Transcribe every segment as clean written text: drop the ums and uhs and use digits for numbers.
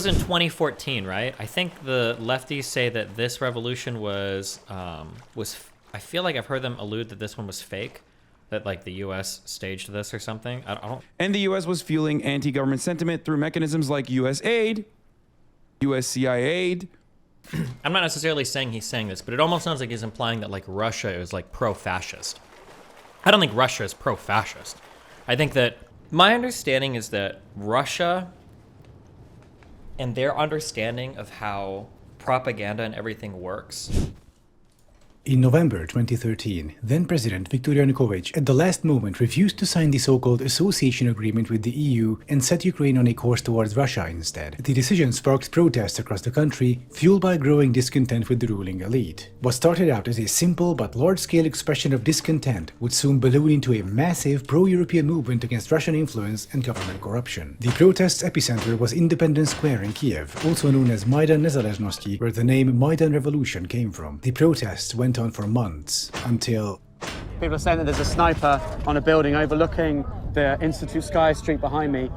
was in 2014, right? I think the lefties say that this revolution was I feel like I've heard them allude that this one was fake, that like the U.S. staged this or something. I don't. And the U.S. was fueling anti-government sentiment through mechanisms like U.S. aid, U.S. CIA aid. I'm not necessarily saying he's saying this, but it almost sounds like he's implying that like Russia is like pro-fascist. I don't think Russia is pro-fascist. I think that my understanding is that Russia and their understanding of how propaganda and everything works. In November 2013, then-President Viktor Yanukovych at the last moment refused to sign the so-called association agreement with the EU and set Ukraine on a course towards Russia instead. The decision sparked protests across the country, fueled by growing discontent with the ruling elite. What started out as a simple but large-scale expression of discontent would soon balloon into a massive pro-European movement against Russian influence and government corruption. The protest's epicenter was Independence Square in Kiev, also known as Maidan Nezalezhnosti, where the name Maidan Revolution came from. The protests went on for months, until... People are saying that there's a sniper on a building overlooking the Institute Sky Street behind me.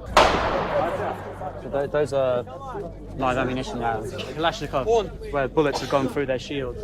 So those are live ammunition rounds. Kalashnikov, where bullets have gone through their shields.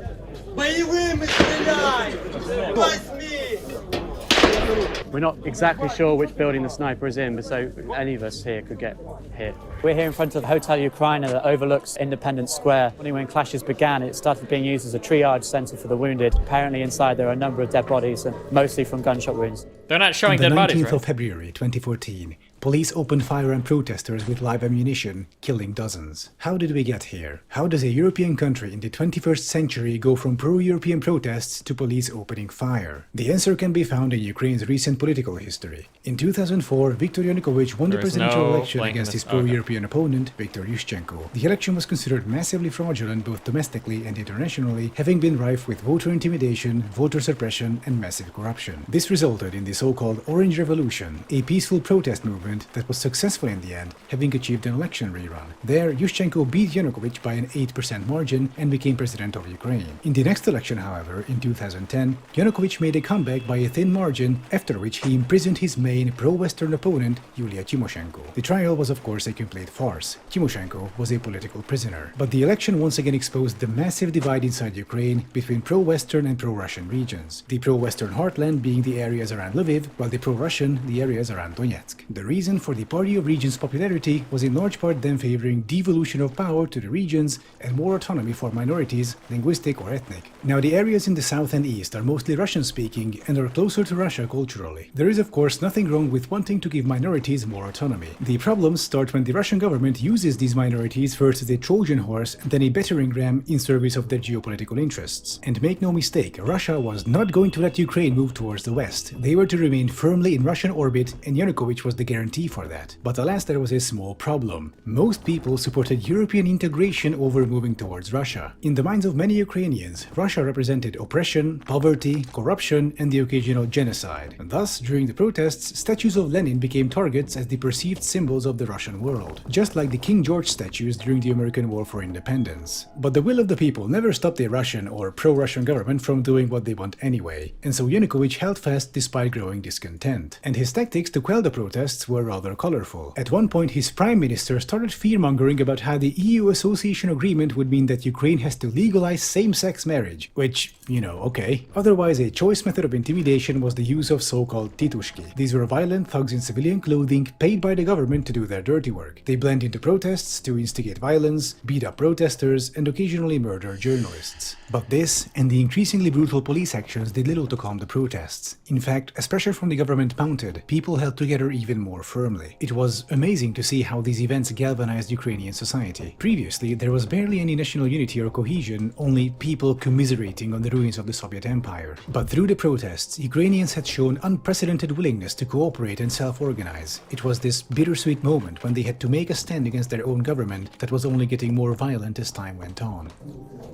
We're not exactly sure which building the sniper is in, but so any of us here could get hit. We're here in front of Hotel Ukraina that overlooks Independence Square. When clashes began, it started being used as a triage centre for the wounded. Apparently inside there are a number of dead bodies, and mostly from gunshot wounds. They're not showing dead bodies, right? On the 19th of February 2014, police opened fire on protesters with live ammunition, killing dozens. How did we get here? How does a European country in the 21st century go from pro-European protests to police opening fire? The answer can be found in Ukraine's recent political history. In 2004, Viktor Yanukovych won the presidential election against his pro-European opponent, Viktor Yushchenko. The election was considered massively fraudulent both domestically and internationally, having been rife with voter intimidation, voter suppression, and massive corruption. This resulted in the so-called Orange Revolution, a peaceful protest movement that was successful in the end, having achieved an election rerun. There, Yushchenko beat Yanukovych by an 8% margin and became president of Ukraine. In the next election, however, in 2010, Yanukovych made a comeback by a thin margin, after which he imprisoned his main pro-Western opponent, Yulia Tymoshenko. The trial was of course a complete farce. Tymoshenko was a political prisoner. But the election once again exposed the massive divide inside Ukraine between pro-Western and pro-Russian regions. The pro-Western heartland being the areas around Lviv, while the pro-Russian the areas around Donetsk. The reason for the Party of Regions' popularity was in large part them favoring devolution of power to the regions and more autonomy for minorities, linguistic or ethnic. Now the areas in the south and east are mostly Russian-speaking and are closer to Russia culturally. There is of course nothing wrong with wanting to give minorities more autonomy. The problems start when the Russian government uses these minorities first as a Trojan horse and then a battering ram in service of their geopolitical interests. And make no mistake, Russia was not going to let Ukraine move towards the west. They were to remain firmly in Russian orbit, and Yanukovych was the guarantee for that. But alas, there was a small problem. Most people supported European integration over moving towards Russia. In the minds of many Ukrainians, Russia represented oppression, poverty, corruption, and the occasional genocide. And thus, during the protests, statues of Lenin became targets as the perceived symbols of the Russian world, just like the King George statues during the American War for Independence. But the will of the people never stopped a Russian or pro-Russian government from doing what they want anyway, and so Yanukovych held fast despite growing discontent. And his tactics to quell the protests were rather colorful. At one point, his prime minister started fear-mongering about how the EU association agreement would mean that Ukraine has to legalize same-sex marriage, which, you know, okay. Otherwise, a choice method of intimidation was the use of so-called titushki. These were violent thugs in civilian clothing paid by the government to do their dirty work. They blend into protests to instigate violence, beat up protesters, and occasionally murder journalists. But this, and the increasingly brutal police actions, did little to calm the protests. In fact, as pressure from the government mounted, people held together even more firmly. It was amazing to see how these events galvanized Ukrainian society. Previously, there was barely any national unity or cohesion, only people commiserating on the ruins of the Soviet Empire. But through the protests, Ukrainians had shown unprecedented willingness to cooperate and self-organize. It was this bittersweet moment when they had to make a stand against their own government that was only getting more violent as time went on.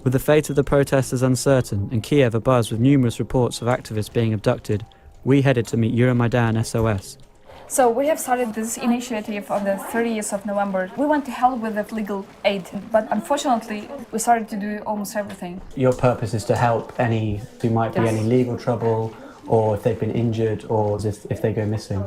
With the fate of the protesters uncertain and Kiev abuzz with numerous reports of activists being abducted, we headed to meet Euromaidan SOS. So we have started this initiative on the 30th of November. We want to help with the legal aid, but unfortunately we started to do almost everything. Your purpose is to help any who might be Yes. any legal trouble, or if they've been injured, or if they go missing.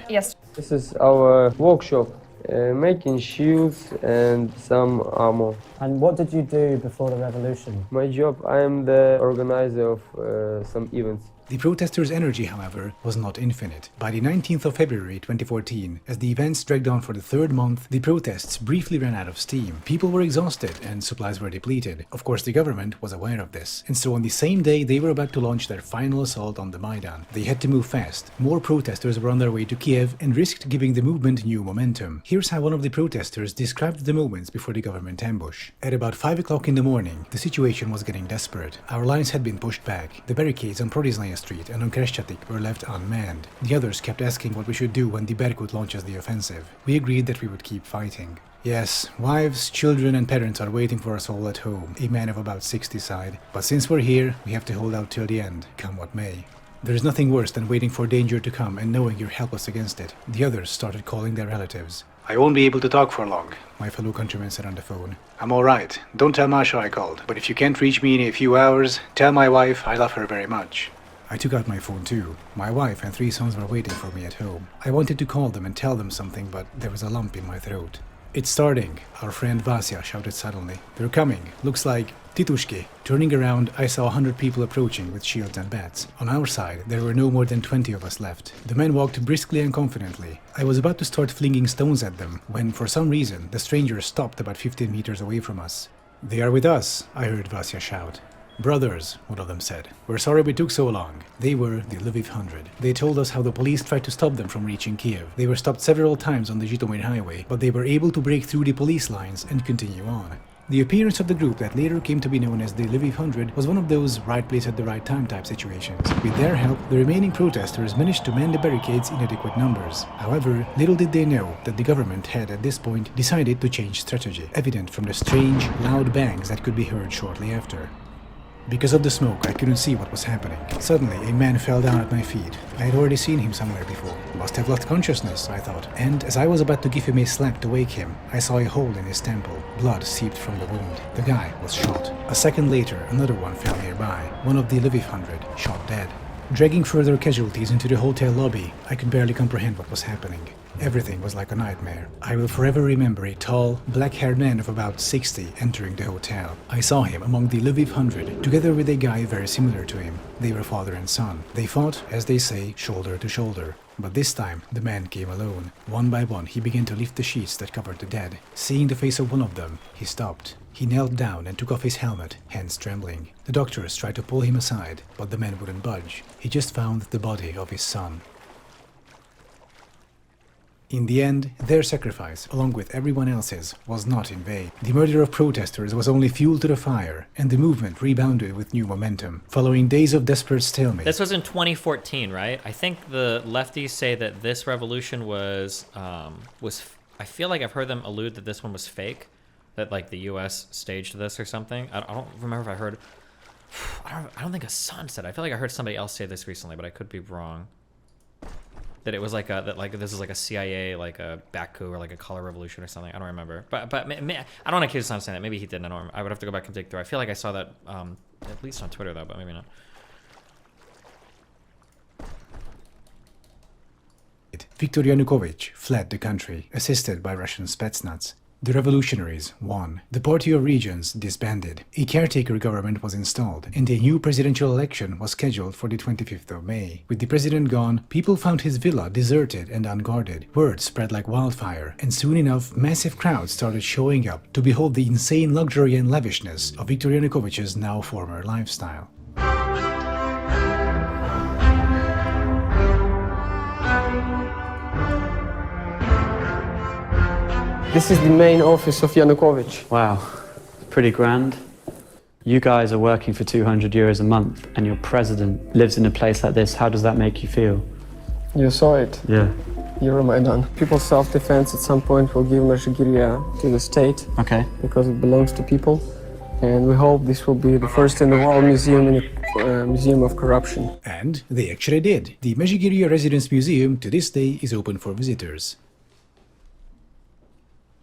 Yes. This is our workshop Making shields and some ammo. And what did you do before the revolution? My job, I am the organizer of some events. The protesters' energy, however, was not infinite. By the 19th of February 2014, as the events dragged on for the third month, the protests briefly ran out of steam. People were exhausted and supplies were depleted. Of course, the government was aware of this. And so on the same day, they were about to launch their final assault on the Maidan. They had to move fast. More protesters were on their way to Kiev and risked giving the movement new momentum. Here's how one of the protesters described the moments before the government ambush. At about 5 o'clock in the morning, the situation was getting desperate. Our lines had been pushed back. The barricades on Prodislaya Street and on Kreshchatyk were left unmanned. The others kept asking what we should do when the Berkut launches the offensive. We agreed that we would keep fighting. Yes, wives, children and parents are waiting for us all at home, a man of about 60 sighed. But since we're here, we have to hold out till the end, come what may. There is nothing worse than waiting for danger to come and knowing you're helpless against it. The others started calling their relatives. I won't be able to talk for long, my fellow countryman said on the phone. I'm alright. Don't tell Masha I called. But if you can't reach me in a few hours, tell my wife I love her very much. I took out my phone too. My wife and 3 sons were waiting for me at home. I wanted to call them and tell them something, but there was a lump in my throat. It's starting, our friend Vasya shouted suddenly. They're coming. Looks like Titushki. Turning around, I saw 100 people approaching with shields and bats. On our side, there were no more than 20 of us left. The men walked briskly and confidently. I was about to start flinging stones at them, when for some reason, the strangers stopped about 15 meters away from us. They are with us, I heard Vasya shout. Brothers, one of them said. We're sorry we took so long. They were the Lviv 100. They told us how the police tried to stop them from reaching Kiev. They were stopped several times on the Zhytomyr highway, but they were able to break through the police lines and continue on. The appearance of the group that later came to be known as the Lviv 100 was one of those right place at the right time type situations. With their help, the remaining protesters managed to man the barricades in adequate numbers. However, little did they know that the government had at this point decided to change strategy, evident from the strange, loud bangs that could be heard shortly after. Because of the smoke, I couldn't see what was happening. Suddenly, a man fell down at my feet. I had already seen him somewhere before. Must have lost consciousness, I thought. And as I was about to give him a slap to wake him, I saw a hole in his temple. Blood seeped from the wound. The guy was shot. A second later, another one fell nearby. One of the Lviv 100, shot dead. Dragging further casualties into the hotel lobby, I could barely comprehend what was happening. Everything was like a nightmare. I will forever remember a tall, black-haired man of about 60 entering the hotel. I saw him among the Lviv 100, together with a guy very similar to him. They were father and son. They fought, as they say, shoulder to shoulder. But this time, the man came alone. One by one, he began to lift the sheets that covered the dead. Seeing the face of one of them, he stopped. He knelt down and took off his helmet, hands trembling. The doctors tried to pull him aside, but the man wouldn't budge. He just found the body of his son. In the end, their sacrifice, along with everyone else's, was not in vain. The murder of protesters was only fuel to the fire, and the movement rebounded with new momentum. Following days of desperate stalemate... This was in 2014, right? I think the lefties say that this revolution was I feel like I've heard them allude that this one was fake, that like the U.S. staged this or something. I don't remember if I heard... I don't think Hasan said it. I feel like I heard somebody else say this recently, but I could be wrong. That it was like this is like a CIA like a back coup or like a color revolution or something. I don't remember, but I don't want to accuse Hasan saying that. Maybe he didn't. I don't remember. I would have to go back and dig through. I feel like I saw that at least on Twitter though, but maybe not. Viktor Yanukovych fled the country, assisted by Russian Spetsnaz. The revolutionaries won. The Party of Regions disbanded. A caretaker government was installed, and a new presidential election was scheduled for the 25th of May. With the president gone, people found his villa deserted and unguarded. Word spread like wildfire, and soon enough, massive crowds started showing up to behold the insane luxury and lavishness of Viktor Yanukovych's now former lifestyle. This is the main office of Yanukovych. Wow, pretty grand. You guys are working for 200 euros a month and your president lives in a place like this. How does that make you feel? You saw it. Yeah. Euromaidan. People's self-defense at some point will give Mezhigiria to the state. Okay. Because it belongs to people. And we hope this will be the first in the world museum in a museum of corruption. And they actually did. The Mezhigiria Residence Museum to this day is open for visitors.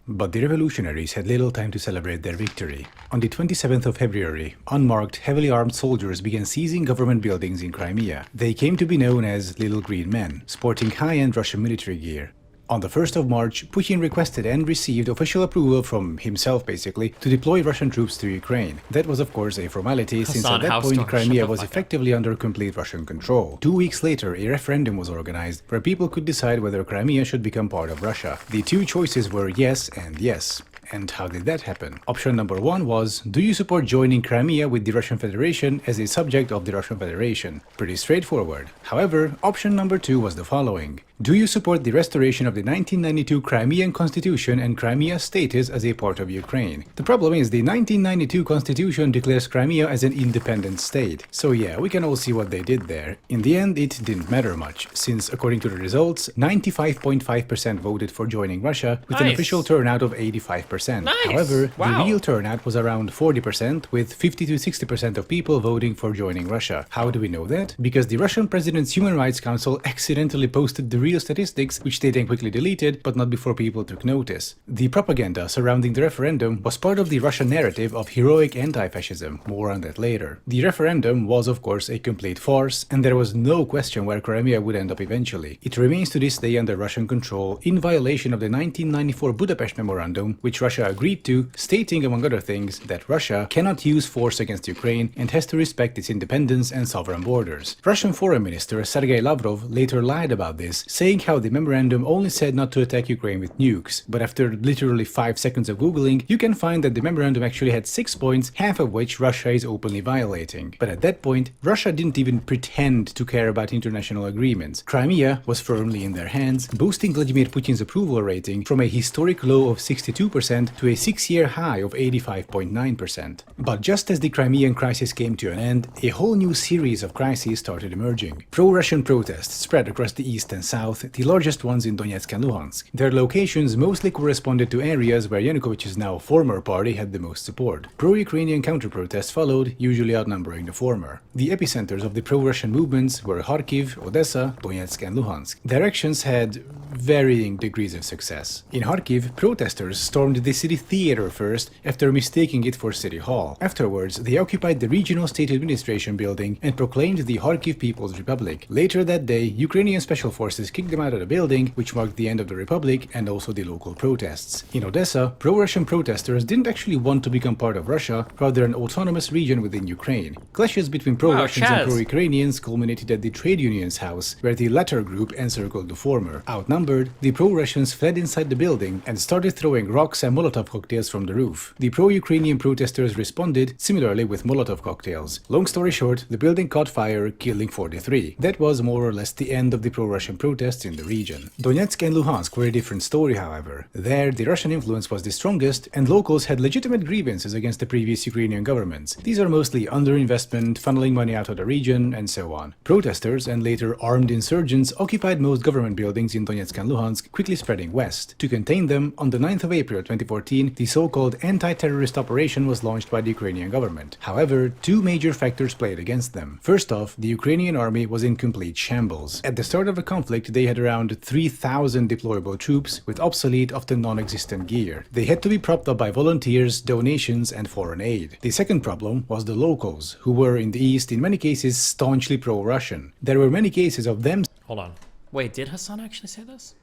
But the revolutionaries had little time to celebrate their victory. On the 27th of February, unmarked, heavily armed soldiers began seizing government buildings in Crimea. They came to be known as Little Green Men, sporting high-end Russian military gear. On the 1st of March, Putin requested and received official approval from himself, basically, to deploy Russian troops to Ukraine. That was, of course, a formality, since Hasan, at that point shut Crimea the was fuck up. effectively under complete Russian control. 2 weeks later, a referendum was organized where people could decide whether Crimea should become part of Russia. The two choices were yes and yes. And how did that happen? Option number 1 was, do you support joining Crimea with the Russian Federation as a subject of the Russian Federation? Pretty straightforward. However, option number 2 was the following. Do you support the restoration of the 1992 Crimean Constitution and Crimea's status as a part of Ukraine? The problem is the 1992 Constitution declares Crimea as an independent state. So yeah, we can all see what they did there. In the end, it didn't matter much, since according to the results, 95.5% voted for joining Russia, with an Nice. official turnout of 85%. Nice. However, Wow. the real turnout was around 40%, with 50 to 60% of people voting for joining Russia. How do we know that? Because the Russian President's Human Rights Council accidentally posted the real statistics, which they then quickly deleted, but not before people took notice. The propaganda surrounding the referendum was part of the Russian narrative of heroic anti-fascism. More on that later. The referendum was, of course, a complete farce, and there was no question where Crimea would end up eventually. It remains to this day under Russian control, in violation of the 1994 Budapest Memorandum, which Russia agreed to, stating, among other things, that Russia cannot use force against Ukraine and has to respect its independence and sovereign borders. Russian Foreign Minister Sergei Lavrov later lied about this, saying how the memorandum only said not to attack Ukraine with nukes, but after literally 5 seconds of googling, you can find that the memorandum actually had 6 points, half of which Russia is openly violating. But at that point, Russia didn't even pretend to care about international agreements. Crimea was firmly in their hands, boosting Vladimir Putin's approval rating from a historic low of 62% to a 6-year high of 85.9%. But just as the Crimean crisis came to an end, a whole new series of crises started emerging. Pro-Russian protests spread across the east and south, the largest ones in Donetsk and Luhansk. Their locations mostly corresponded to areas where Yanukovych's now former party had the most support. Pro-Ukrainian counter-protests followed, usually outnumbering the former. The epicenters of the pro-Russian movements were Kharkiv, Odessa, Donetsk and Luhansk. Their actions had varying degrees of success. In Kharkiv, protesters stormed the city theater first, after mistaking it for City Hall. Afterwards, they occupied the regional state administration building and proclaimed the Kharkiv People's Republic. Later that day, Ukrainian special forces kicked them out of the building, which marked the end of the republic and also the local protests. In Odessa, pro-Russian protesters didn't actually want to become part of Russia, rather an autonomous region within Ukraine. Clashes between pro-Russians and Chaz. pro-Ukrainians culminated at the trade union's house, where the latter group encircled the former. Outnumbered, the pro-Russians fled inside the building and started throwing rocks and Molotov cocktails from the roof. The pro-Ukrainian protesters responded similarly with Molotov cocktails. Long story short, the building caught fire, killing 43. That was more or less the end of the pro-Russian protests in the region. Donetsk and Luhansk were a different story, however. There, the Russian influence was the strongest, and locals had legitimate grievances against the previous Ukrainian governments. These are mostly underinvestment, funneling money out of the region, and so on. Protesters and later armed insurgents occupied most government buildings in Donetsk and Luhansk, quickly spreading west. To contain them, on the 9th of April 2014, the so-called anti-terrorist operation was launched by the Ukrainian government. However, two major factors played against them. First off, the Ukrainian army was in complete shambles. At the start of the conflict, they had around 3,000 deployable troops with obsolete, often non-existent gear. They had to be propped up by volunteers, donations, and foreign aid. The second problem was the locals, who were in the east in many cases staunchly pro-Russian. There were many cases of them Hold on. Wait, did Hasan actually say this?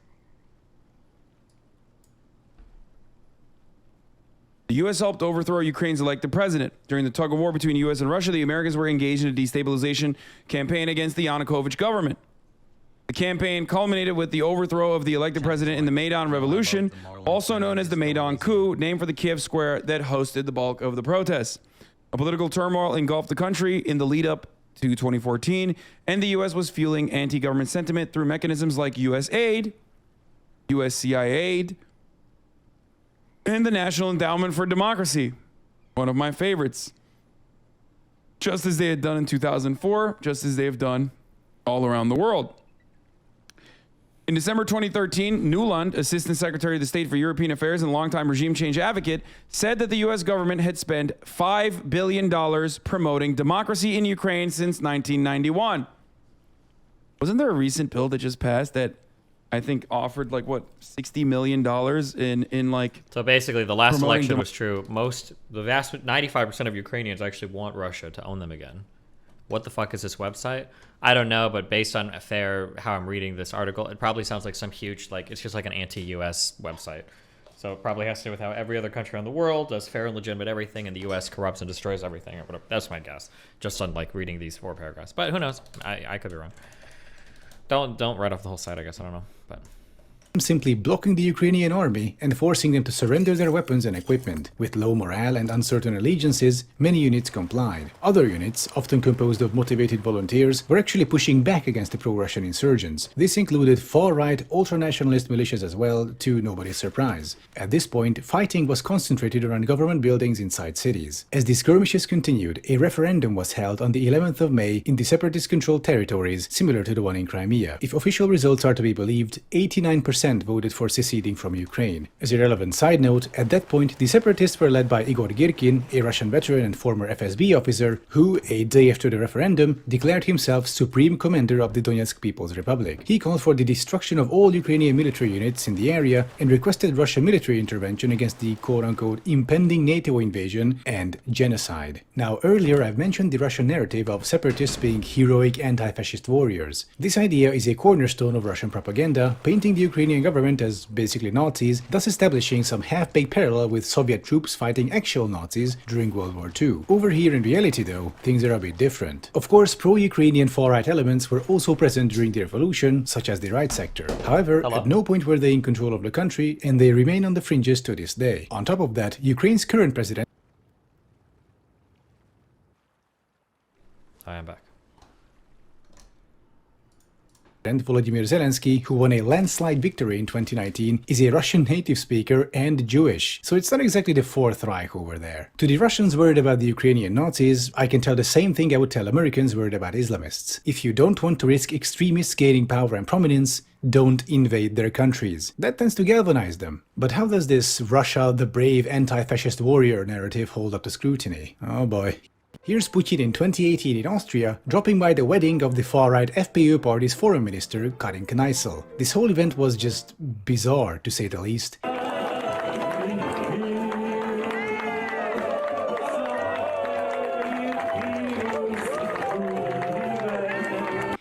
The U.S. helped overthrow Ukraine's elected president. During the tug-of-war between U.S. and Russia, the Americans were engaged in a destabilization campaign against the Yanukovych government. The campaign culminated with the overthrow of the elected president in the Maidan Revolution, also known as the Maidan Coup, named for the Kiev square that hosted the bulk of the protests. A political turmoil engulfed the country in the lead-up to 2014, and the U.S. was fueling anti-government sentiment through mechanisms like U.S. aid, USCI aid, and the National Endowment for Democracy, one of my favorites. Just as they had done in 2004, just as they have done all around the world. In December 2013, Nuland, Assistant Secretary of the State for European Affairs and longtime regime change advocate, said that the U.S. government had spent $5 billion promoting democracy in Ukraine since 1991. Wasn't there a recent bill that just passed that I think offered like what $60 million in like So basically, the last promoting election was true. The vast 95% of Ukrainians actually want Russia to own them again. What the fuck is this website? I don't know, but based on how I'm reading this article, it probably sounds like some huge, like, it's just like an anti-US website. So it probably has to do with how every other country around the world does fair and legitimate everything, and the US corrupts and destroys everything, or whatever. That's my guess, just on, like, reading these 4 paragraphs. But who knows? I could be wrong. Don't write off the whole site, I guess. I don't know, but... simply blocking the Ukrainian army and forcing them to surrender their weapons and equipment. With low morale and uncertain allegiances, many units complied. Other units, often composed of motivated volunteers, were actually pushing back against the pro-Russian insurgents. This included far-right ultra-nationalist militias as well, to nobody's surprise. At this point, fighting was concentrated around government buildings inside cities. As the skirmishes continued, a referendum was held on the 11th of May in the separatist-controlled territories, similar to the one in Crimea. If official results are to be believed, 89% voted for seceding from Ukraine. As a relevant side note, at that point, the separatists were led by Igor Girkin, a Russian veteran and former FSB officer, who, a day after the referendum, declared himself supreme commander of the Donetsk People's Republic. He called for the destruction of all Ukrainian military units in the area and requested Russian military intervention against the quote-unquote impending NATO invasion and genocide. Now, earlier I've mentioned the Russian narrative of separatists being heroic anti-fascist warriors. This idea is a cornerstone of Russian propaganda, painting the Ukrainian government as basically Nazis, thus establishing some half-baked parallel with Soviet troops fighting actual Nazis during World War II. Over here in reality though, things are a bit different. Of course, pro-Ukrainian far-right elements were also present during the revolution, such as the right sector. However, at no point were they in control of the country, and they remain on the fringes to this day. On top of that, Ukraine's current president... I am back. Vladimir Zelensky, who won a landslide victory in 2019, is a Russian native speaker and Jewish, so it's not exactly the Fourth Reich over there. To the Russians worried about the Ukrainian Nazis, I can tell the same thing I would tell Americans worried about Islamists. If you don't want to risk extremists gaining power and prominence, don't invade their countries. That tends to galvanize them. But how does this Russia, the brave anti-fascist warrior narrative hold up to scrutiny? Oh boy. Here's Putin in 2018 in Austria, dropping by the wedding of the far-right FPÖ party's foreign minister, Karin Kneißl. This whole event was just bizarre, to say the least.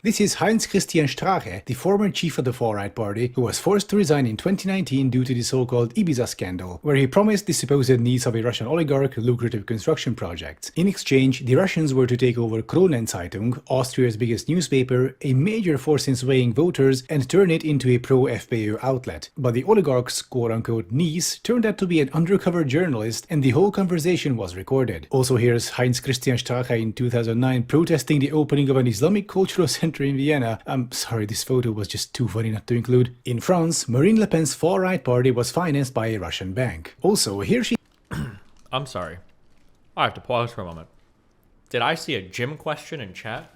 This is Heinz-Christian Strache, the former chief of the far-right party, who was forced to resign in 2019 due to the so-called Ibiza scandal, where he promised the supposed needs of a Russian oligarch lucrative construction projects. In exchange, the Russians were to take over Kronenzeitung, Austria's biggest newspaper, a major force in swaying voters, and turn it into a pro-FPÖ outlet. But the oligarch's quote-unquote niece turned out to be an undercover journalist, and the whole conversation was recorded. Also here's Heinz-Christian Strache in 2009 protesting the opening of an Islamic cultural center in Vienna. I'm sorry, this photo was just too funny not to include. In France, Marine Le Pen's far-right party was financed by a Russian bank. Also, here she... I'm sorry. I have to pause for a moment. Did I see a gym question in chat?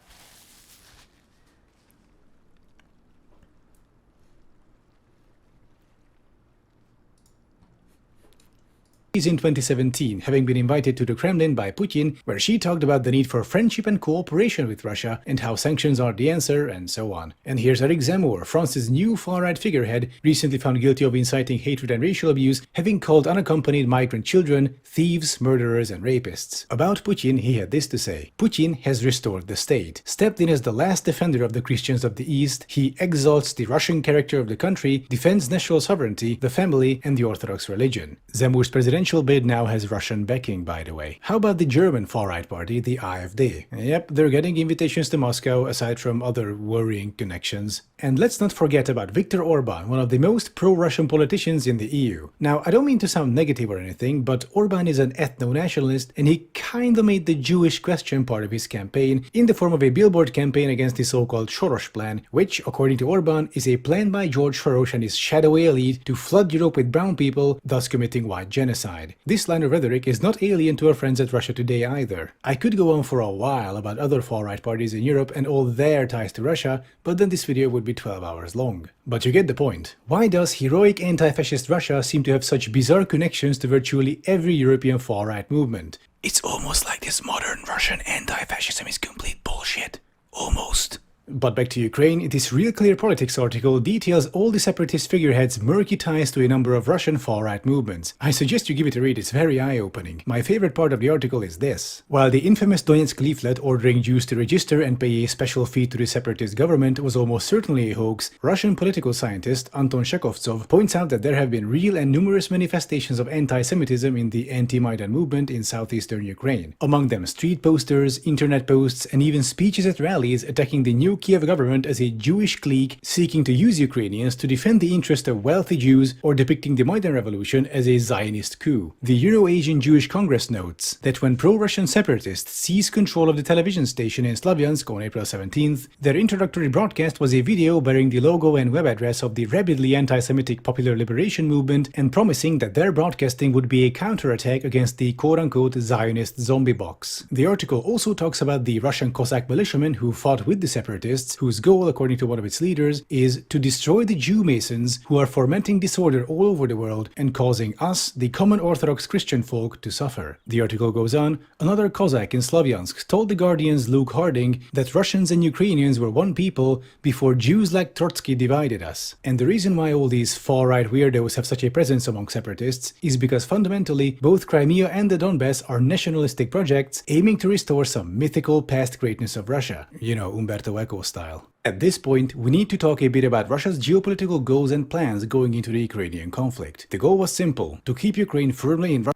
in 2017, having been invited to the Kremlin by Putin, where she talked about the need for friendship and cooperation with Russia and how sanctions are the answer, and so on. And here's Eric Zemmour, France's new far-right figurehead, recently found guilty of inciting hatred and racial abuse, having called unaccompanied migrant children thieves, murderers, and rapists. About Putin, he had this to say: Putin has restored the state, stepped in as the last defender of the Christians of the East, he exalts the Russian character of the country, defends national sovereignty, the family, and the Orthodox religion. Zemmour's presidential bid now has Russian backing, by the way. How about the German far-right party, the AfD? Yep, they're getting invitations to Moscow, aside from other worrying connections. And let's not forget about Viktor Orban, one of the most pro-Russian politicians in the EU. Now, I don't mean to sound negative or anything, but Orban is an ethno-nationalist, and he kinda made the Jewish question part of his campaign in the form of a billboard campaign against the so-called Soros plan, which, according to Orban, is a plan by George Soros and his shadowy elite to flood Europe with brown people, thus committing white genocide. This line of rhetoric is not alien to our friends at Russia Today either. I could go on for a while about other far-right parties in Europe and all their ties to Russia, but then this video would be 12 hours long. But you get the point. Why does heroic anti-fascist Russia seem to have such bizarre connections to virtually every European far-right movement? It's almost like this modern Russian anti-fascism is complete bullshit. Almost. But back to Ukraine, this Real Clear Politics article details all the separatist figureheads' murky ties to a number of Russian far-right movements. I suggest you give it a read, it's very eye-opening. My favorite part of the article is this. While the infamous Donetsk leaflet ordering Jews to register and pay a special fee to the separatist government was almost certainly a hoax, Russian political scientist Anton Shekovtsov points out that there have been real and numerous manifestations of anti-Semitism in the anti-Maidan movement in southeastern Ukraine. Among them street posters, internet posts, and even speeches at rallies attacking the new Kiev government as a Jewish clique seeking to use Ukrainians to defend the interest of wealthy Jews, or depicting the Maidan revolution as a Zionist coup. The Euro-Asian Jewish Congress notes that when pro-Russian separatists seized control of the television station in Slavyansk on April 17th, their introductory broadcast was a video bearing the logo and web address of the rabidly anti-Semitic Popular Liberation Movement and promising that their broadcasting would be a counterattack against the quote-unquote Zionist zombie box. The article also talks about the Russian Cossack militiamen who fought with the separatists, whose goal, according to one of its leaders, is to destroy the Jew Masons who are fomenting disorder all over the world and causing us, the common Orthodox Christian folk, to suffer. The article goes on, another Cossack in Slavyansk told the Guardian's Luke Harding that Russians and Ukrainians were one people before Jews like Trotsky divided us. And the reason why all these far-right weirdos have such a presence among separatists is because fundamentally both Crimea and the Donbass are nationalistic projects aiming to restore some mythical past greatness of Russia. You know, Umberto Eco style. At this point, we need to talk a bit about Russia's geopolitical goals and plans going into the Ukrainian conflict. The goal was simple, to keep Ukraine firmly in Russia.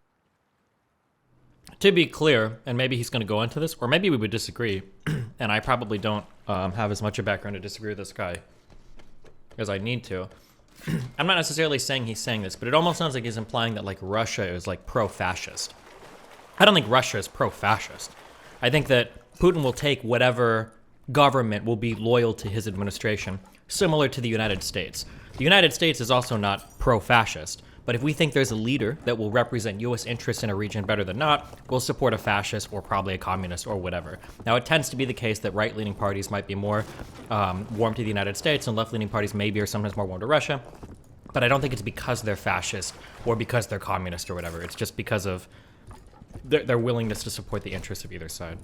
To be clear, and maybe he's going to go into this, or maybe we would disagree, and I probably don't have as much a background to disagree with this guy as I need to. I'm not necessarily saying he's saying this, but it almost sounds like he's implying that like Russia is like pro-fascist. I don't think Russia is pro-fascist. I think that Putin will take whatever government will be loyal to his administration, similar to the United States. The United States is also not pro-fascist, but if we think there's a leader that will represent U.S. interests in a region better than not, we'll support a fascist or probably a communist or whatever. Now, it tends to be the case that right-leaning parties might be more warm to the United States, and left-leaning parties maybe are sometimes more warm to Russia, but I don't think it's because they're fascist or because they're communist or whatever. It's just because of their willingness to support the interests of either side.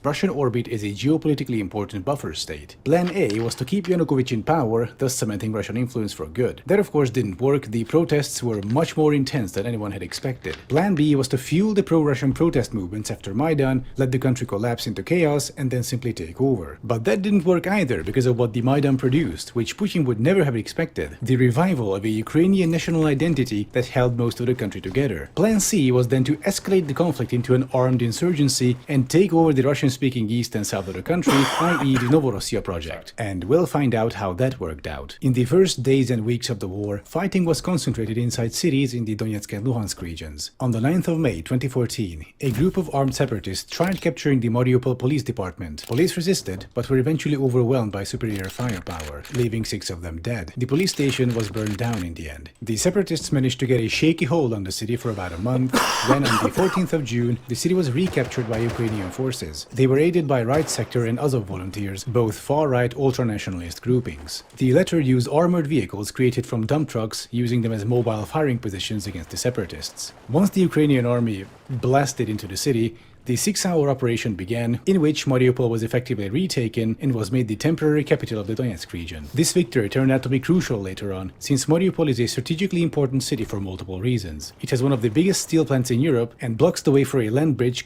Russian orbit is a geopolitically important buffer state. Plan A was to keep Yanukovych in power, thus cementing Russian influence for good. That of course didn't work, the protests were much more intense than anyone had expected. Plan B was to fuel the pro-Russian protest movements after Maidan, let the country collapse into chaos, and then simply take over. But that didn't work either because of what the Maidan produced, which Putin would never have expected, the revival of a Ukrainian national identity that held most of the country together. Plan C was then to escalate the conflict into an armed insurgency and take over the Russian-speaking east and south of the country, i.e. the Novorossiya project. And we'll find out how that worked out. In the first days and weeks of the war, fighting was concentrated inside cities in the Donetsk and Luhansk regions. On the 9th of May 2014, a group of armed separatists tried capturing the Mariupol police department. Police resisted, but were eventually overwhelmed by superior firepower, leaving 6 of them dead. The police station was burned down in the end. The separatists managed to get a shaky hold on the city for about a month. Then on the 14th of June, the city was recaptured by Ukrainian forces. They were aided by Right Sector and Azov volunteers, both far-right ultra-nationalist groupings. The latter used armored vehicles created from dump trucks, using them as mobile firing positions against the separatists. Once the Ukrainian army blasted into the city, the 6-hour operation began, in which Mariupol was effectively retaken and was made the temporary capital of the Donetsk region. This victory turned out to be crucial later on, since Mariupol is a strategically important city for multiple reasons. It has one of the biggest steel plants in Europe and blocks the way for a land bridge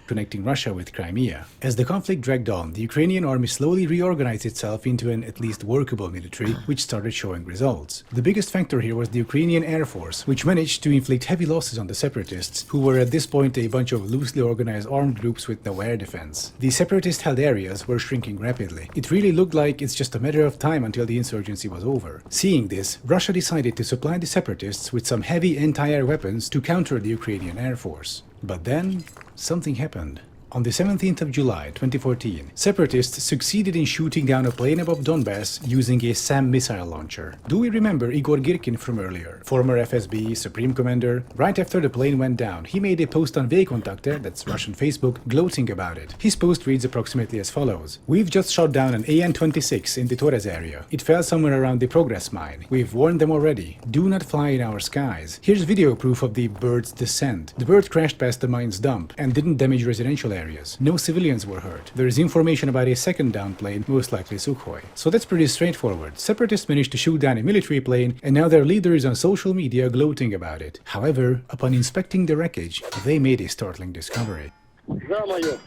connecting Russia with Crimea. As the conflict dragged on, the Ukrainian army slowly reorganized itself into an at least workable military, which started showing results. The biggest factor here was the Ukrainian Air Force, which managed to inflict heavy losses on the separatists, who were at this point a bunch of loosely organized armed groups with no air defense. The separatist-held areas were shrinking rapidly. It really looked like it's just a matter of time until the insurgency was over. Seeing this, Russia decided to supply the separatists with some heavy anti-air weapons to counter the Ukrainian Air Force. But then, something happened. On the 17th of July 2014, separatists succeeded in shooting down a plane above Donbass using a SAM missile launcher. Do we remember Igor Girkin from earlier? Former FSB, Supreme Commander. Right after the plane went down, he made a post on Vkontakte, that's Russian Facebook, gloating about it. His post reads approximately as follows. We've just shot down an AN-26 in the Torres area. It fell somewhere around the Progress mine. We've warned them already. Do not fly in our skies. Here's video proof of the bird's descent. The bird crashed past the mine's dump and didn't damage residential areas. No civilians were hurt. There is information about a second downed plane, most likely Sukhoi. So that's pretty straightforward. Separatists managed to shoot down a military plane, and now their leader is on social media gloating about it. However, upon inspecting the wreckage, they made a startling discovery. Да, майор.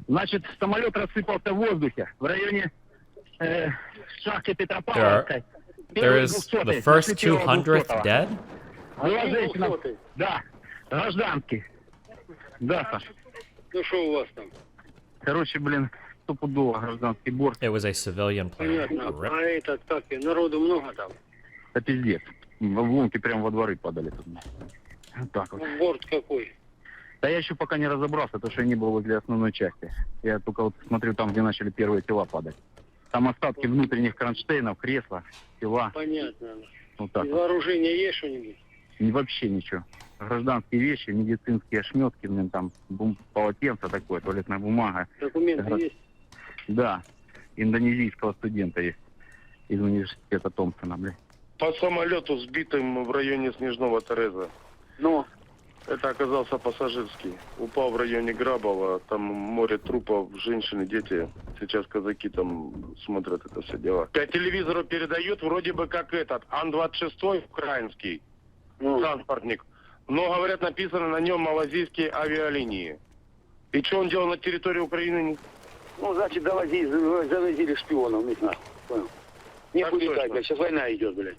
Значит, самолет рассыпался в воздухе в районе шахты Петропавловской. There is the first 200th dead? Была женщина. Да, гражданский. Да, Саш. Ну что у вас там? Короче, блин, стопудово гражданский борт. It was a civilian plane. Понятно. Rip. А этот, как и, народу много там? Это пиздец. В обломки прямо во дворы падали тут. Вот так вот. Борт какой? Да я еще пока не разобрался, потому что я не был возле основной части. Я только вот смотрю там, где начали первые тела падать. Там остатки внутренних кронштейнов, кресла, тела. Понятно. Вот так Из вот. вооружения есть что-нибудь? И вообще ничего. Гражданские вещи, медицинские ошметки, блин, там полотенце такое, туалетная бумага. Документы есть? Да, индонезийского студента есть из университета Томпсона, блин. По самолету, сбитым в районе Снежного Тереза. Ну? Это оказался пассажирский. Упал в районе Грабова. Там море трупов, женщины, дети. Сейчас казаки там смотрят это все дело. По телевизору передают вроде бы как этот Ан-26 украинский транспортник. Но, говорят, написано на нем малазийские авиалинии. И что он делал на территории Украины? Ну, значит, завозили шпионов, не знаю. Понял. Не Так будет так, точно. блядь, сейчас война идет, блядь.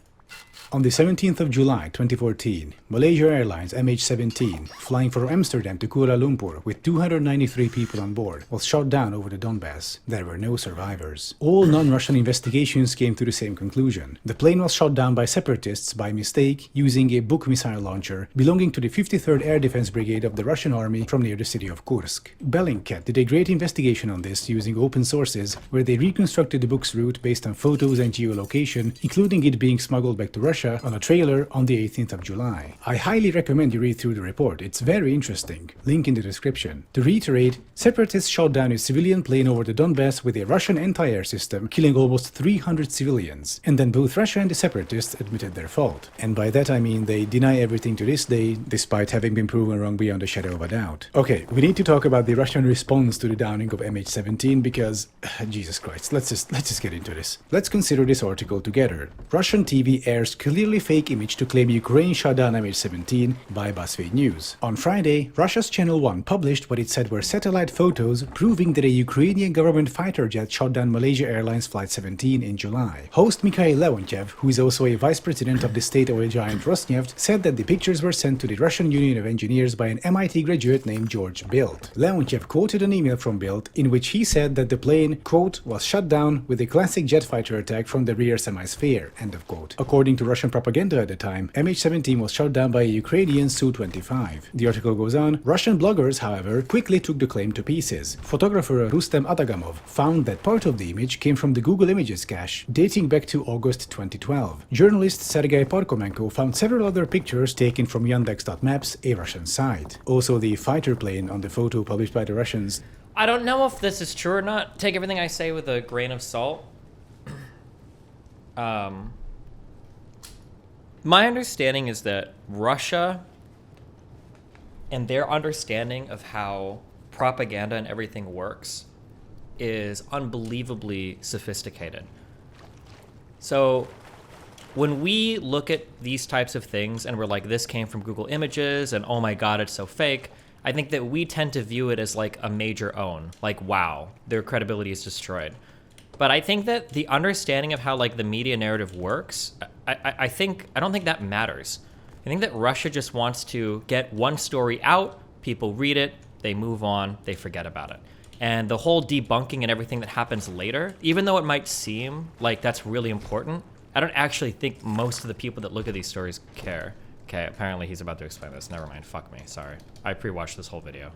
On the 17th of July 2014, Malaysia Airlines MH17, flying from Amsterdam to Kuala Lumpur with 293 people on board, was shot down over the Donbass. There were no survivors. All non-Russian investigations came to the same conclusion. The plane was shot down by separatists by mistake using a Buk missile launcher belonging to the 53rd Air Defense Brigade of the Russian Army from near the city of Kursk. Bellingcat did a great investigation on this using open sources, where they reconstructed the Buk's route based on photos and geolocation, including it being smuggled back to Russia on a trailer on the 18th of July. I highly recommend you read through the report, it's very interesting. Link in the description. To reiterate, separatists shot down a civilian plane over the Donbass with a Russian anti-air system, killing almost 300 civilians. And then both Russia and the separatists admitted their fault. And by that I mean they deny everything to this day, despite having been proven wrong beyond a shadow of a doubt. Okay, we need to talk about the Russian response to the downing of MH17 because, Jesus Christ, let's just get into this. Let's consider this article together. Russian TV airs clearly fake image to claim Ukraine shot down MH17 by BuzzFeed News. On Friday, Russia's Channel 1 published what it said were satellite photos proving that a Ukrainian government fighter jet shot down Malaysia Airlines Flight 17 in July. Host Mikhail Leontyev, who is also a vice president of the state oil giant Rosneft, said that the pictures were sent to the Russian Union of Engineers by an MIT graduate named George Bild. Leontyev quoted an email from Bild in which he said that the plane, quote, was shot down with a classic jet fighter attack from the rear semisphere, end of quote. According to Russian propaganda at the time, MH17 was shot down by a Ukrainian Su-25. The article goes on, Russian bloggers, however, quickly took the claim to pieces. Photographer Rustem Adagamov found that part of the image came from the Google Images cache, dating back to August 2012. Journalist Sergei Parkomenko found several other pictures taken from Yandex.Maps, a Russian site. Also the fighter plane on the photo published by the Russians. I don't know if this is true or not. Take everything I say with a grain of salt. My understanding is that Russia and their understanding of how propaganda and everything works is unbelievably sophisticated. So when we look at these types of things and we're like, this came from Google Images and oh my God, it's so fake, I think that we tend to view it as like a major own, like, wow, their credibility is destroyed. But I think that the understanding of how like the media narrative works, I don't think that matters. I think that Russia just wants to get one story out, people read it, they move on, they forget about it. And the whole debunking and everything that happens later, even though it might seem like that's really important, I don't actually think most of the people that look at these stories care. Okay, apparently he's about to explain this. Never mind, fuck me, sorry. I pre-watched this whole video.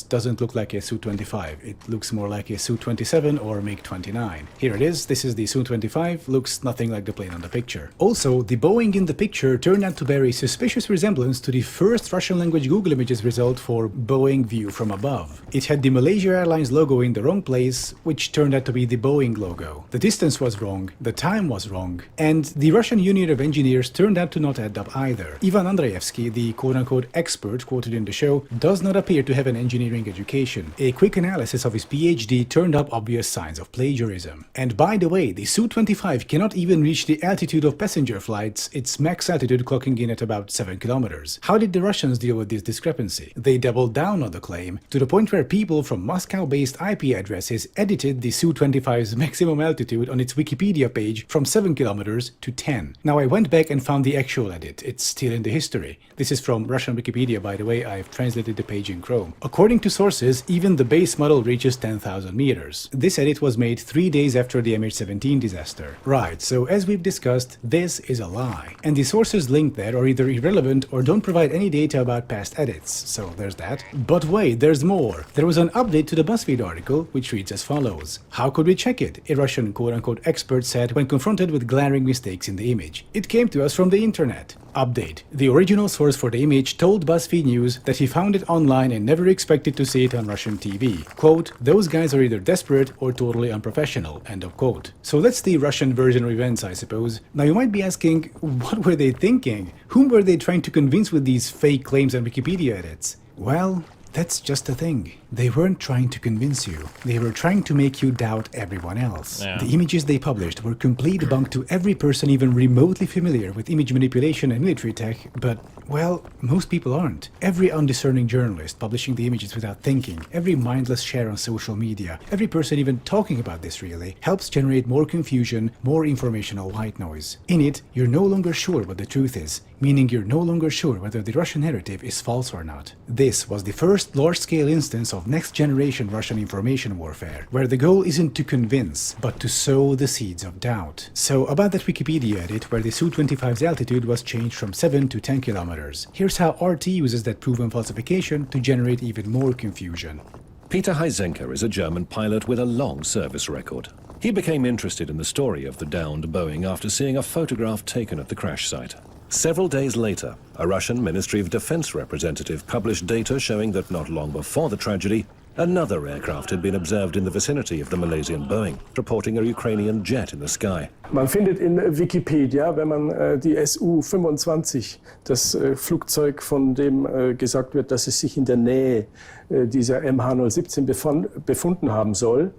Doesn't look like a Su-25. It looks more like a Su-27 or MiG-29. Here it is. This is the Su-25. Looks nothing like the plane on the picture. Also, the Boeing in the picture turned out to bear a suspicious resemblance to the first Russian language Google Images result for Boeing View from Above. It had the Malaysia Airlines logo in the wrong place, which turned out to be the Boeing logo. The distance was wrong, the time was wrong, and the Russian Union of Engineers turned out to not add up either. Ivan Andreevsky, the quote-unquote expert quoted in the show, does not appear to have an engineering engineering education. A quick analysis of his PhD turned up obvious signs of plagiarism. And by the way, the Su-25 cannot even reach the altitude of passenger flights, its max altitude clocking in at about 7 kilometers. How did the Russians deal with this discrepancy? They doubled down on the claim, to the point where people from Moscow-based IP addresses edited the Su-25's maximum altitude on its Wikipedia page from 7 kilometers to 10. Now I went back and found the actual edit. It's still in the history. This is from Russian Wikipedia, by the way. I've translated the page in Chrome. According to sources, even the base model reaches 10,000 meters. This edit was made 3 days after the MH17 disaster. Right, so as we've discussed, this is a lie. And the sources linked there are either irrelevant or don't provide any data about past edits, so there's that. But wait, there's more. There was an update to the BuzzFeed article, which reads as follows. How could we check it? A Russian quote-unquote expert said when confronted with glaring mistakes in the image. It came to us from the internet. Update. The original source for the image told BuzzFeed News that he found it online and never expected to see it on Russian TV. Quote, those guys are either desperate or totally unprofessional, end of quote. So that's the Russian version of events, I suppose. Now you might be asking, what were they thinking? Whom were they trying to convince with these fake claims and Wikipedia edits? Well, that's just the thing. They weren't trying to convince you. They were trying to make you doubt everyone else. Yeah. The images they published were complete debunk to every person even remotely familiar with image manipulation and military tech, but, well, most people aren't. Every undiscerning journalist publishing the images without thinking, every mindless share on social media, every person even talking about this really, helps generate more confusion, more informational white noise. In it, you're no longer sure what the truth is, meaning you're no longer sure whether the Russian narrative is false or not. This was the first large-scale instance of next-generation Russian information warfare, where the goal isn't to convince, but to sow the seeds of doubt. So, about that Wikipedia edit where the Su-25's altitude was changed from 7 to 10 kilometers. Here's how RT uses that proven falsification to generate even more confusion. Peter Heisenker is a German pilot with a long service record. He became interested in the story of the downed Boeing after seeing a photograph taken at the crash site. Several days later, a Russian Ministry of Defense representative published data showing that not long before the tragedy, another aircraft had been observed in the vicinity of the Malaysian Boeing, reporting a Ukrainian jet in the sky. Man findet in Wikipedia, wenn man die Su-25, das Flugzeug, von dem gesagt wird, dass es sich in der Nähe dieser MH017 befunden haben soll,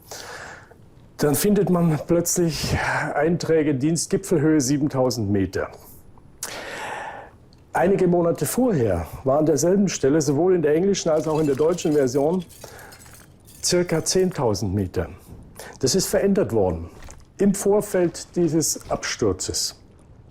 dann findet man plötzlich Einträge, Dienstgipfelhöhe 7000 Meter. Einige Monate vorher war an derselben Stelle, sowohl in der englischen als auch in der deutschen Version, circa 10.000 Meter. Das ist verändert worden im Vorfeld dieses Absturzes.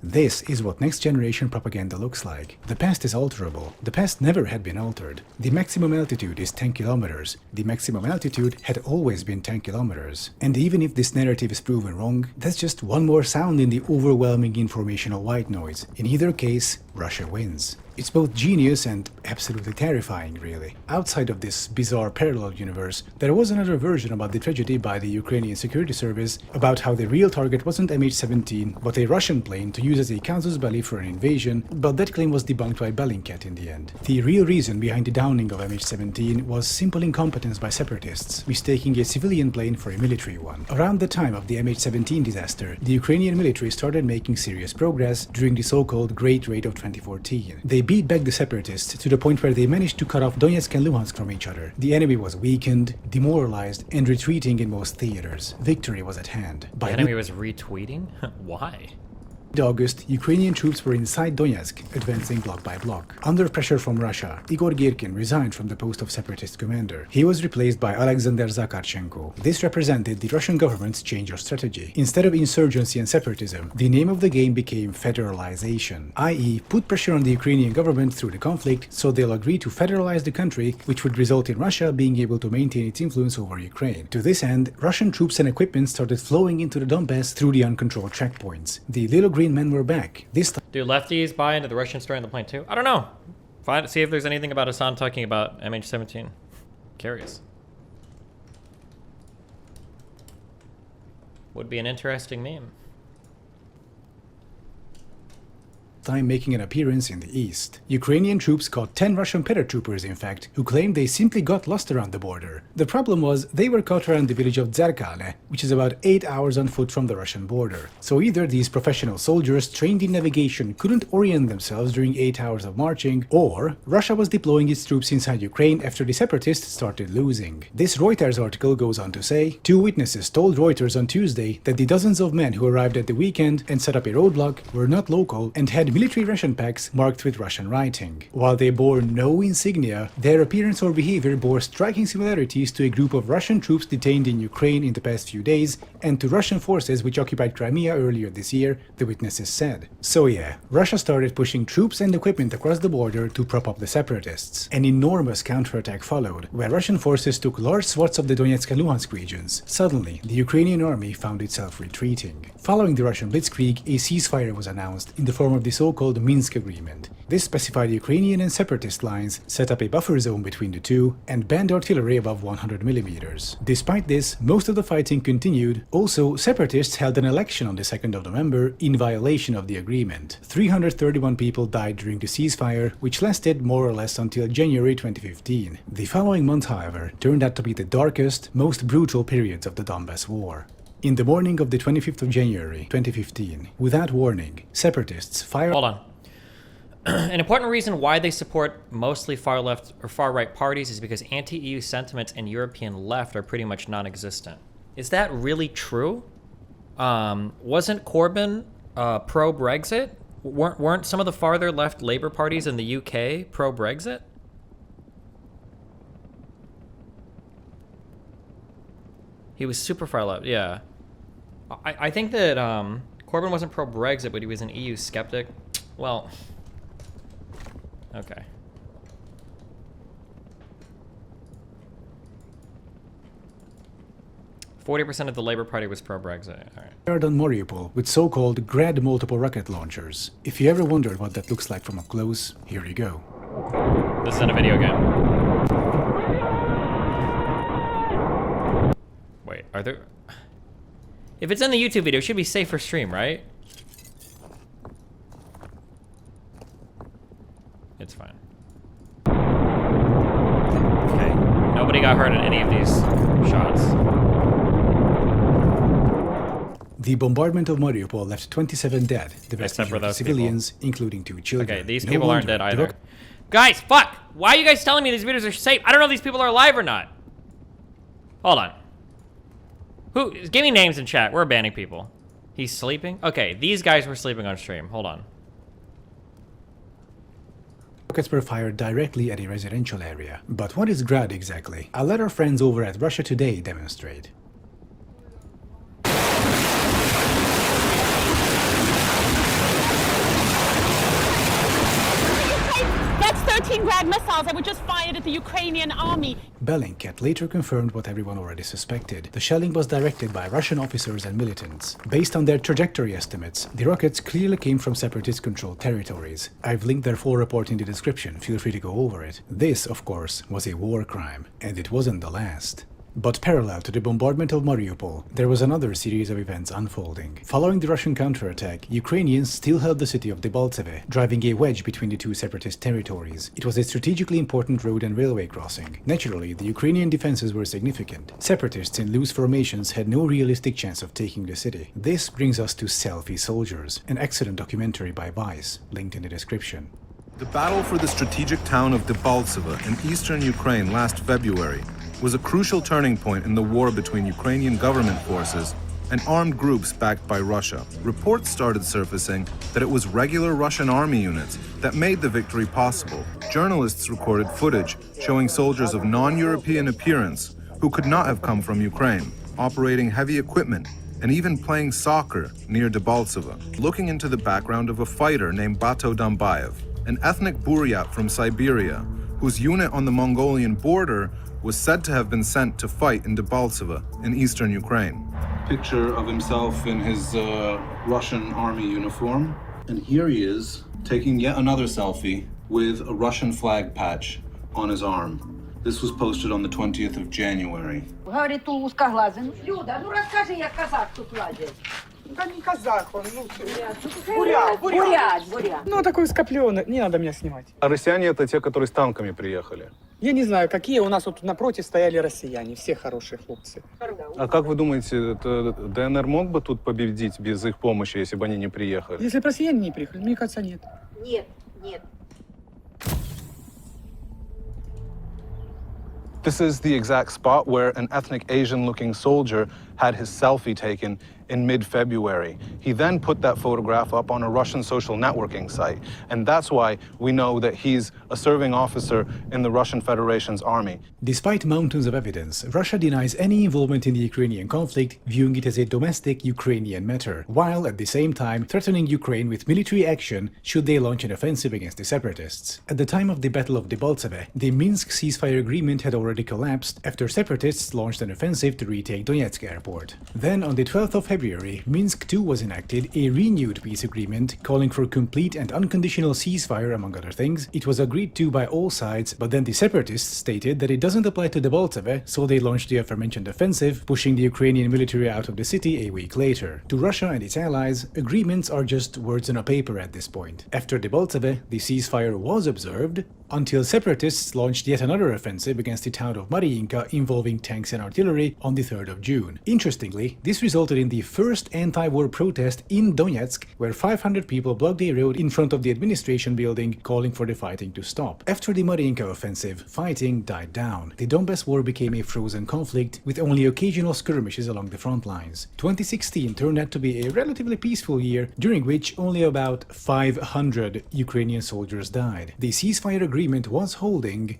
This is what next-generation propaganda looks like. The past is alterable. The past never had been altered. The maximum altitude is 10 kilometers. The maximum altitude had always been 10 kilometers. And even if this narrative is proven wrong, that's just one more sound in the overwhelming informational white noise. In either case, Russia wins. It's both genius and absolutely terrifying, really. Outside of this bizarre parallel universe, there was another version about the tragedy by the Ukrainian security service about how the real target wasn't MH17, but a Russian plane to use as a casus belli for an invasion, but that claim was debunked by Bellingcat in the end. The real reason behind the downing of MH17 was simple incompetence by separatists, mistaking a civilian plane for a military one. Around the time of the MH17 disaster, the Ukrainian military started making serious progress during the so-called Great Raid of 2014. They beat back the separatists to the point where they managed to cut off Donetsk and Luhansk from each other. The enemy was weakened, demoralized, and retreating in most theaters. Victory was at hand. The enemy was retweeting? Why? August, Ukrainian troops were inside Donetsk, advancing block by block. Under pressure from Russia, Igor Girkin resigned from the post of separatist commander. He was replaced by Alexander Zakarchenko. This represented the Russian government's change of strategy. Instead of insurgency and separatism, the name of the game became federalization, i.e. put pressure on the Ukrainian government through the conflict so they'll agree to federalize the country, which would result in Russia being able to maintain its influence over Ukraine. To this end, Russian troops and equipment started flowing into the Donbass through the uncontrolled checkpoints. The little green men were back. This time, do lefties buy into the Russian story on the plane too? I don't know. See if there's anything about Hasan talking about MH17. Curious. Would be an interesting meme. time making an appearance in the east. Ukrainian troops caught 10 Russian paratroopers, in fact, who claimed they simply got lost around the border. The problem was they were caught around the village of Zerkale, which is about 8 hours on foot from the Russian border. So either these professional soldiers trained in navigation couldn't orient themselves during 8 hours of marching, or Russia was deploying its troops inside Ukraine after the separatists started losing. This Reuters article goes on to say, 2 witnesses told Reuters on Tuesday that the dozens of men who arrived at the weekend and set up a roadblock were not local and had military ration packs marked with Russian writing. While they bore no insignia, their appearance or behavior bore striking similarities to a group of Russian troops detained in Ukraine in the past few days and to Russian forces which occupied Crimea earlier this year, the witnesses said. So yeah, Russia started pushing troops and equipment across the border to prop up the separatists. An enormous counterattack followed, where Russian forces took large swaths of the Donetsk and Luhansk regions. Suddenly, the Ukrainian army found itself retreating. Following the Russian blitzkrieg, a ceasefire was announced in the form of the so-called Minsk Agreement. This specified Ukrainian and separatist lines, set up a buffer zone between the two, and banned artillery above 100 millimeters. Despite this, most of the fighting continued. Also, separatists held an election on the 2nd of November in violation of the agreement. 331 people died during the ceasefire, which lasted more or less until January 2015. The following month, however, turned out to be the darkest, most brutal periods of the Donbass War. In the morning of the 25th of January 2015, without warning, separatists fired... Hold on. An important reason why they support mostly far-left or far-right parties is because anti-EU sentiments in European left are pretty much non-existent. Is that really true? Wasn't Corbyn pro-Brexit? Weren't some of the farther left Labour parties in the UK pro-Brexit? He was super far left, yeah. I think that Corbyn wasn't pro-Brexit, but he was an EU skeptic. Well, okay. %40 of the Labour Party was pro-Brexit. All right. Fired on Mariupol with so-called Grad multiple rocket launchers. If you ever wondered what that looks like from up close, here you go. This isn't a video game. Wait, are there... If it's in the YouTube video, it should be safe for stream, right? It's fine. Okay, nobody got hurt in any of these shots. The bombardment of Mariupol left 27 dead, the rest were civilians, including 2 children. Okay, these people aren't dead either. Guys, fuck! Why are you guys telling me these videos are safe? I don't know if these people are alive or not. Hold on. Who? Give me names in chat. We're banning people. He's sleeping? Okay, these guys were sleeping on stream. Hold on. Rockets were fired directly at a residential area. But what is Grad exactly? I'll let our friends over at Russia Today demonstrate. That's 13 Grad missiles that were just fired at the Ukrainian army. Bellingcat later confirmed what everyone already suspected. The shelling was directed by Russian officers and militants. Based on their trajectory estimates, the rockets clearly came from separatist-controlled territories. I've linked their full report in the description, feel free to go over it. This, of course, was a war crime, and it wasn't the last. But parallel to the bombardment of Mariupol, there was another series of events unfolding. Following the Russian counterattack, Ukrainians still held the city of Debaltseve, driving a wedge between the two separatist territories. It was a strategically important road and railway crossing. Naturally, the Ukrainian defenses were significant. Separatists in loose formations had no realistic chance of taking the city. This brings us to Selfie Soldiers, an excellent documentary by Vice, linked in the description. The battle for the strategic town of Debaltseve in eastern Ukraine last February was a crucial turning point in the war between Ukrainian government forces and armed groups backed by Russia. Reports started surfacing that it was regular Russian army units that made the victory possible. Journalists recorded footage showing soldiers of non-European appearance who could not have come from Ukraine, operating heavy equipment and even playing soccer near Debaltseve. Looking into the background of a fighter named Bato Dambayev, an ethnic Buryat from Siberia, whose unit on the Mongolian border was said to have been sent to fight in Debaltseve in eastern Ukraine. Picture of himself in his Russian army uniform. And here he is taking yet another selfie with a Russian flag patch on his arm. This was posted on the 20th of January. Говорит, узкоглазый. Люда, ну расскажи, як казак тут лазит. Да не казах он, ну, бурят. Ну, такой скопленый, не надо меня снимать. А россияне это те, которые с танками приехали. Я не знаю, какие, у нас вот напротив стояли россияне, все хорошие хлопцы. А как вы думаете, ДНР мог бы тут победить без их помощи, если бы они не приехали? Если бы россияне не приехали, мне кажется, нет. Нет, нет. This is the exact spot where an ethnic Asian-looking soldier had his selfie taken in mid-February. He then put that photograph up on a Russian social networking site, and that's why we know that he's a serving officer in the Russian Federation's army. Despite mountains of evidence, Russia denies any involvement in the Ukrainian conflict, viewing it as a domestic Ukrainian matter, while at the same time threatening Ukraine with military action should they launch an offensive against the separatists. At the time of the Battle of Debaltseve, the Minsk ceasefire agreement had already collapsed after separatists launched an offensive to retake Donetsk airport. Then, on the 12th of February, Minsk II was enacted, a renewed peace agreement calling for complete and unconditional ceasefire, among other things. It was agreed to by all sides, but then the separatists stated that it doesn't apply to Debaltseve, so they launched the aforementioned offensive, pushing the Ukrainian military out of the city a week later. To Russia and its allies, agreements are just words on a paper at this point. After Debaltseve, the ceasefire was observed, until separatists launched yet another offensive against the town of Mariinka involving tanks and artillery on the 3rd of June. Interestingly, this resulted in the first anti-war protest in Donetsk, where 500 people blocked a road in front of the administration building, calling for the fighting to stop. After the Mariinka offensive, fighting died down. The Donbass war became a frozen conflict, with only occasional skirmishes along the front lines. 2016 turned out to be a relatively peaceful year, during which only about 500 Ukrainian soldiers died. The ceasefire agreement was holding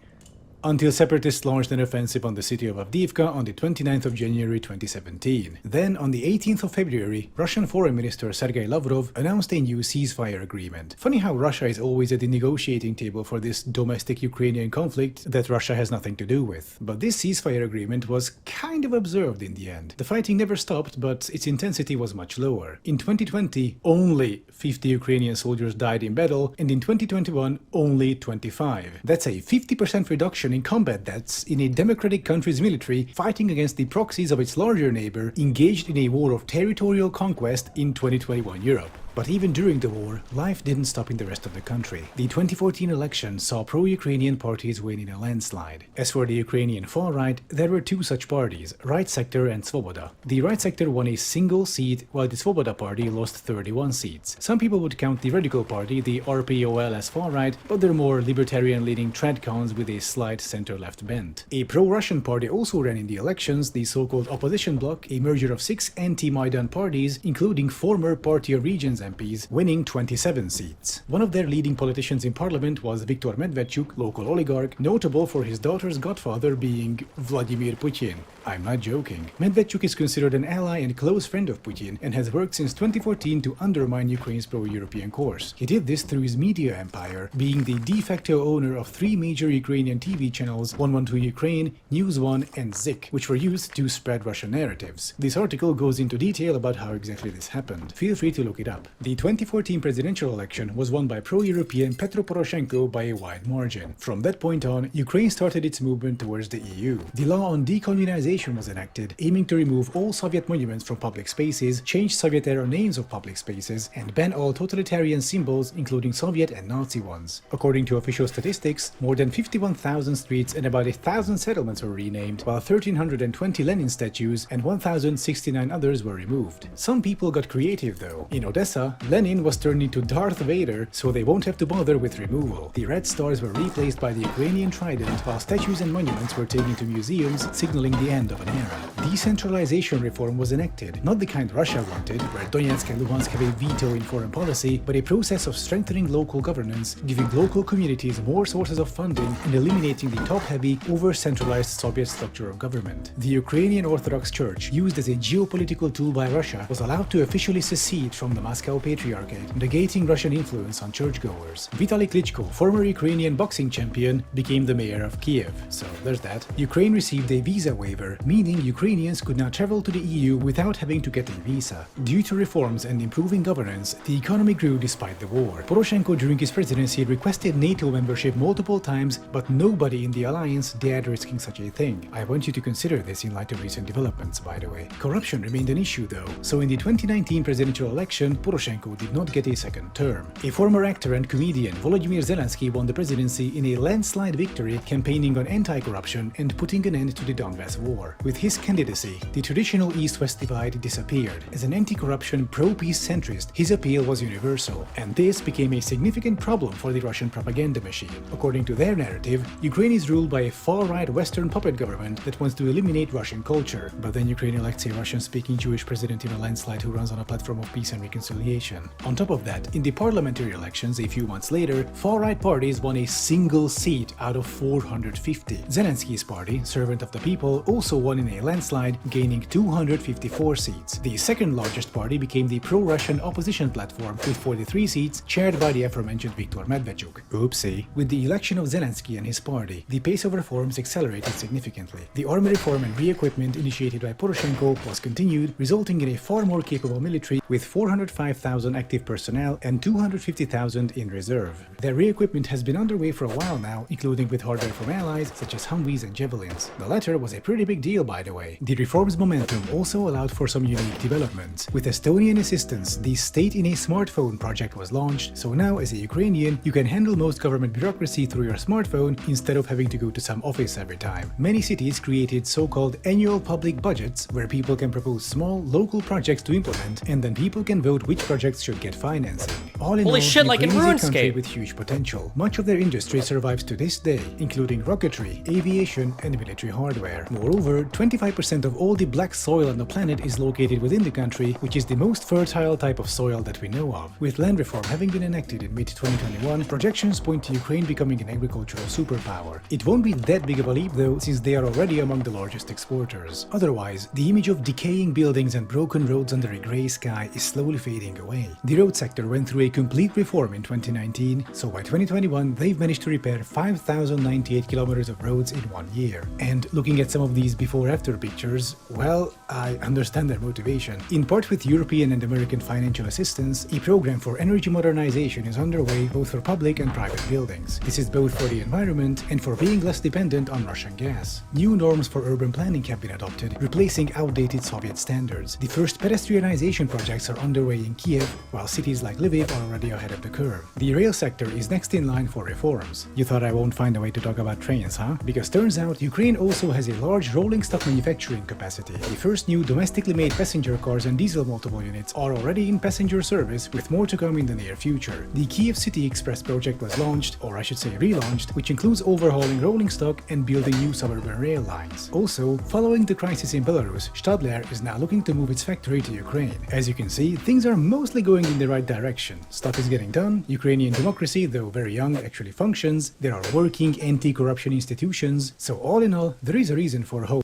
until separatists launched an offensive on the city of Avdiivka on the 29th of January 2017. Then, on the 18th of February, Russian Foreign Minister Sergei Lavrov announced a new ceasefire agreement. Funny how Russia is always at the negotiating table for this domestic Ukrainian conflict that Russia has nothing to do with. But this ceasefire agreement was kind of observed in the end. The fighting never stopped, but its intensity was much lower. In 2020, only 50 Ukrainian soldiers died in battle, and in 2021, only 25. That's a 50% reduction in combat deaths in a democratic country's military fighting against the proxies of its larger neighbor engaged in a war of territorial conquest in 2021 Europe. But even during the war, life didn't stop in the rest of the country. The 2014 election saw pro-Ukrainian parties win in a landslide. As for the Ukrainian far right, there were two such parties, Right Sector and Svoboda. The Right Sector won a single seat, while the Svoboda party lost 31 seats. Some people would count the Radical Party, the RPOL, as far right, but they're more libertarian-leaning tradcons with a slight center-left bent. A pro-Russian party also ran in the elections, the so-called Opposition Bloc, a merger of 6 anti-Maidan parties, including former Party of Regions MPs, winning 27 seats. One of their leading politicians in parliament was Viktor Medvedchuk, local oligarch, notable for his daughter's godfather being Vladimir Putin. I'm not joking. Medvedchuk is considered an ally and close friend of Putin and has worked since 2014 to undermine Ukraine's pro-European course. He did this through his media empire, being the de facto owner of 3 major Ukrainian TV channels, 112 Ukraine, News One, and Zik, which were used to spread Russian narratives. This article goes into detail about how exactly this happened. Feel free to look it up. The 2014 presidential election was won by pro-European Petro Poroshenko by a wide margin. From that point on, Ukraine started its movement towards the EU. The law on decommunization was enacted, aiming to remove all Soviet monuments from public spaces, change Soviet-era names of public spaces, and ban all totalitarian symbols, including Soviet and Nazi ones. According to official statistics, more than 51,000 streets and about 1,000 settlements were renamed, while 1,320 Lenin statues and 1,069 others were removed. Some people got creative though. In Odessa, Lenin was turned into Darth Vader, so they won't have to bother with removal. The red stars were replaced by the Ukrainian trident, while statues and monuments were taken to museums, signaling the end of an era. Decentralization reform was enacted, not the kind Russia wanted, where Donetsk and Luhansk have a veto in foreign policy, but a process of strengthening local governance, giving local communities more sources of funding, and eliminating the top-heavy, over-centralized Soviet structure of government. The Ukrainian Orthodox Church, used as a geopolitical tool by Russia, was allowed to officially secede from the Moscow Moscow Patriarchate, negating Russian influence on churchgoers. Vitaly Klitschko, former Ukrainian boxing champion, became the mayor of Kiev. So there's that. Ukraine received a visa waiver, meaning Ukrainians could now travel to the EU without having to get a visa. Due to reforms and improving governance, the economy grew despite the war. Poroshenko during his presidency requested NATO membership multiple times, but nobody in the alliance dared risking such a thing. I want you to consider this in light of recent developments, by the way. Corruption remained an issue though, so in the 2019 presidential election, Poroshenko did not get a second term. A former actor and comedian, Vladimir Zelensky, won the presidency in a landslide victory, campaigning on anti-corruption and putting an end to the Donbass war. With his candidacy, the traditional East-West divide disappeared. As an anti-corruption, pro-peace centrist, his appeal was universal, and this became a significant problem for the Russian propaganda machine. According to their narrative, Ukraine is ruled by a far-right Western puppet government that wants to eliminate Russian culture, but then Ukraine elects a Russian-speaking Jewish president in a landslide who runs on a platform of peace and reconciliation. On top of that, in the parliamentary elections a few months later, far-right parties won a single seat out of 450. Zelensky's party, Servant of the People, also won in a landslide, gaining 254 seats. The second largest party became the pro-Russian opposition platform with 43 seats, chaired by the aforementioned Viktor Medvedchuk. Oopsie. With the election of Zelensky and his party, the pace of reforms accelerated significantly. The army reform and re-equipment initiated by Poroshenko was continued, resulting in a far more capable military with 405,000 active personnel and 250,000 in reserve. Their re-equipment has been underway for a while now, including with hardware from allies such as Humvees and Javelins. The latter was a pretty big deal, by the way. The reforms momentum also allowed for some unique developments. With Estonian assistance, the State in a Smartphone project was launched, so now as a Ukrainian, you can handle most government bureaucracy through your smartphone instead of having to go to some office every time. Many cities created so-called annual public budgets, where people can propose small, local projects to implement, and then people can vote which projects should get financing. All in Holy all, shit, like in Ukraine is a country RuneScape. with huge potential. Much of their industry survives to this day, including rocketry, aviation, and military hardware. Moreover, 25% of all the black soil on the planet is located within the country, which is the most fertile type of soil that we know of. With land reform having been enacted in mid-2021, projections point to Ukraine becoming an agricultural superpower. It won't be that big of a leap though, since they are already among the largest exporters. Otherwise, the image of decaying buildings and broken roads under a grey sky is slowly fading away. The road sector went through a complete reform in 2019, so by 2021 they've managed to repair 5,098 kilometers of roads in 1 year. And looking at some of these before-after pictures, well, I understand their motivation. In part with European and American financial assistance, a program for energy modernization is underway both for public and private buildings. This is both for the environment and for being less dependent on Russian gas. New norms for urban planning have been adopted, replacing outdated Soviet standards. The first pedestrianization projects are underway in Kiev, while cities like Lviv are already ahead of the curve. The rail sector is next in line for reforms. You thought I won't find a way to talk about trains, huh? Because turns out Ukraine also has a large rolling stock manufacturing capacity. The first new domestically made passenger cars and diesel multiple units are already in passenger service, with more to come in the near future. The Kiev City Express project was launched, or I should say relaunched, which includes overhauling rolling stock and building new suburban rail lines. Also, following the crisis in Belarus, Stadler is now looking to move its factory to Ukraine. As you can see, things are mostly going in the right direction. Stuff is getting done, Ukrainian democracy, though very young, actually functions, there are working anti-corruption institutions, so all in all, there is a reason for hope.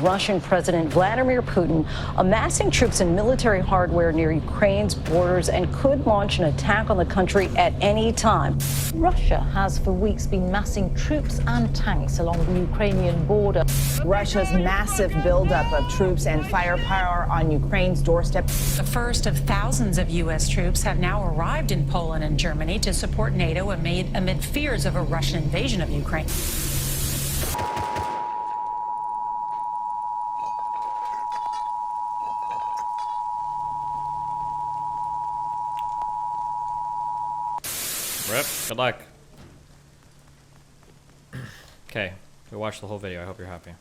Russian President Vladimir Putin amassing troops and military hardware near Ukraine's borders and could launch an attack on the country at any time. Russia has for weeks been massing troops and tanks along the Ukrainian border. Russia's massive buildup of troops and firepower on Ukraine's doorstep. The first of thousands of U.S. troops have now arrived in Poland and Germany to support NATO amid fears of a Russian invasion of Ukraine. Rip, good luck. Okay, we watched the whole video. I hope you're happy.